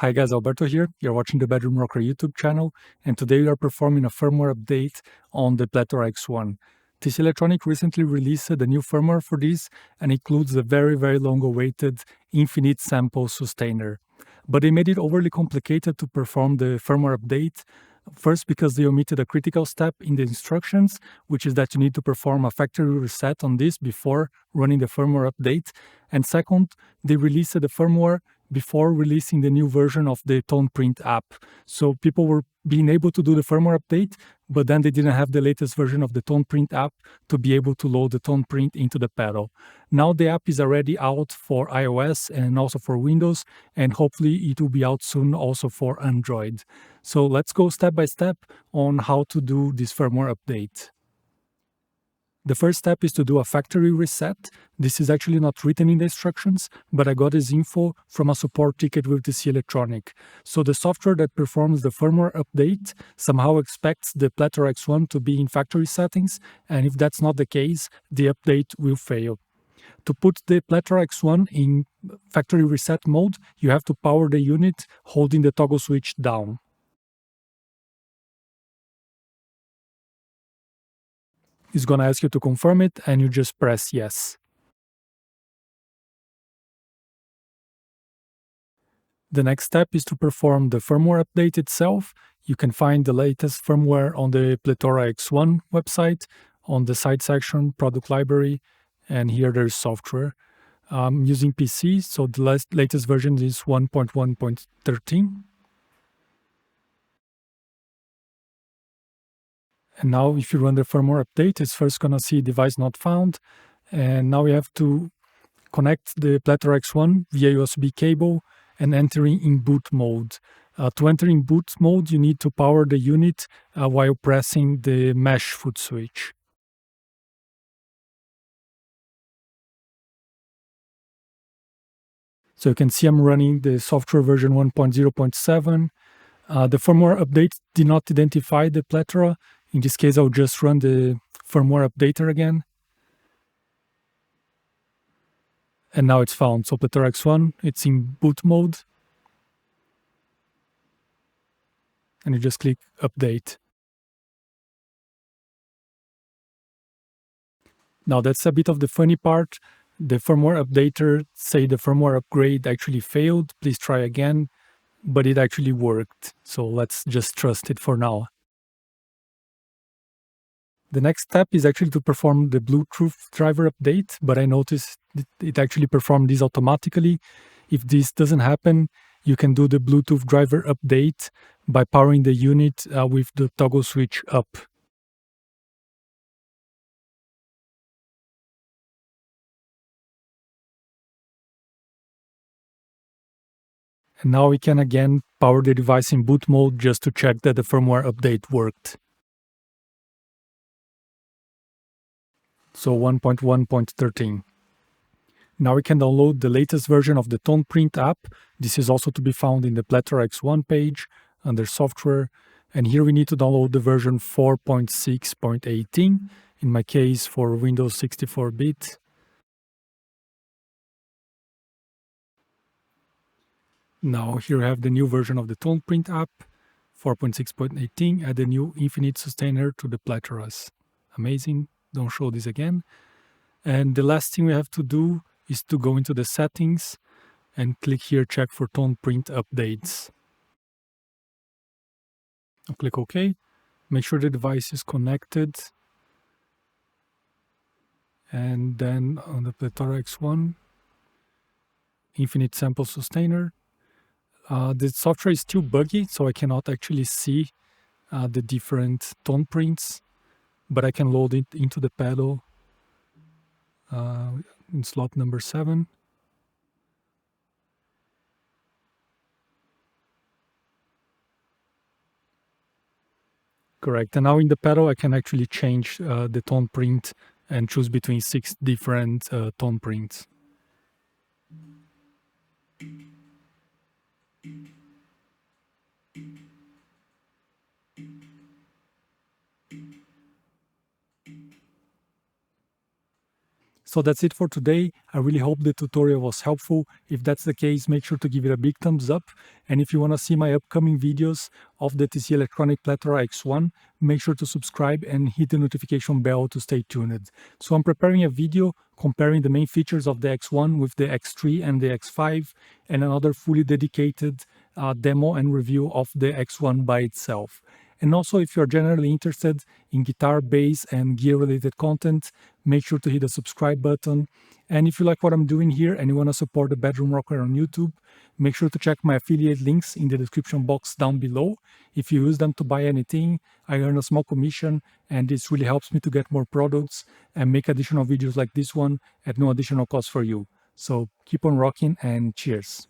Hi guys, Alberto here. You're watching the Bedroom Rocker YouTube channel, and today we are performing a firmware update on the Plethora X1. TC Electronic recently released the new firmware for this and includes the very long-awaited infinite sample sustainer. But they made it overly complicated to perform the firmware update. First, because they omitted a critical step in the instructions, which is that you need to perform a factory reset on this before running the firmware update. And second, they released the firmware before releasing the new version of the TonePrint app. So people were being able to do the firmware update, but then they didn't have the latest version of the TonePrint app to be able to load the TonePrint into the pedal. Now the app is already out for iOS and also for Windows, and hopefully it will be out soon also for Android. So let's go step by step on how to do this firmware update. The first step is to do a factory reset. This is actually not written in the instructions, but I got this info from a support ticket with TC Electronic. So the software that performs the firmware update somehow expects the Plethora X1 to be in factory settings, and if that's not the case, the update will fail. To put the Plethora X1 in factory reset mode, you have to power the unit holding the toggle switch down. It's going to ask you to confirm it, and you just press yes. The next step is to perform the firmware update itself. You can find the latest firmware on the Plethora X1 website, on the site section, product library, and here there's software. I'm using PC, so the latest version is 1.1.13. And now if you run the firmware update, it's first going to see device not found. And now we have to connect the Plethora X1 via USB cable and entering in boot mode. To enter in boot mode, you need to power the unit while pressing the mesh foot switch. So you can see I'm running the software version 1.0.7. The firmware update did not identify the Plethora. In this case, I'll just run the firmware updater again. And now it's found. So Plethora X1, it's in boot mode. And you just click update. Now that's a bit of the funny part. The firmware updater say the firmware upgrade actually failed, please try again, but it actually worked. So let's just trust it for now. The next step is actually to perform the Bluetooth driver update, but I noticed it actually performed this automatically. If this doesn't happen, you can do the Bluetooth driver update by powering the unit with the toggle switch up. And now we can again power the device in boot mode just to check that the firmware update worked. So 1.1.13. Now we can download the latest version of the TonePrint app. This is also to be found in the Plethora X1 page under software. And here we need to download the version 4.6.18, in my case for Windows 64-bit. Now here we have the new version of the TonePrint app, 4.6.18, add a new infinite sustainer to the Plethoras. Amazing, don't show this again. And the last thing we have to do is to go into the settings and click here, check for TonePrint updates. I'll click OK. Make sure the device is connected. And then on the Plethora X1, infinite sample sustainer. The software is still buggy, so I cannot actually see the different tone prints, but I can load it into the pedal in slot number 7. Correct. And now in the pedal, I can actually change the tone print and choose between 6 different tone prints. So that's it for today. I really hope the tutorial was helpful. If that's the case, make sure to give it a big thumbs up. And if you want to see my upcoming videos of the TC Electronic Plethora X1, make sure to subscribe and hit the notification bell to stay tuned. So I'm preparing a video comparing the main features of the X1 with the X3 and the X5, and another fully dedicated demo and review of the X1 by itself. And also, if you're generally interested in guitar, bass, and gear-related content, make sure to hit the subscribe button. And if you like what I'm doing here and you want to support the Bedroom Rocker on YouTube, make sure to check my affiliate links in the description box down below. If you use them to buy anything, I earn a small commission, and this really helps me to get more products and make additional videos like this one at no additional cost for you. So keep on rocking and cheers.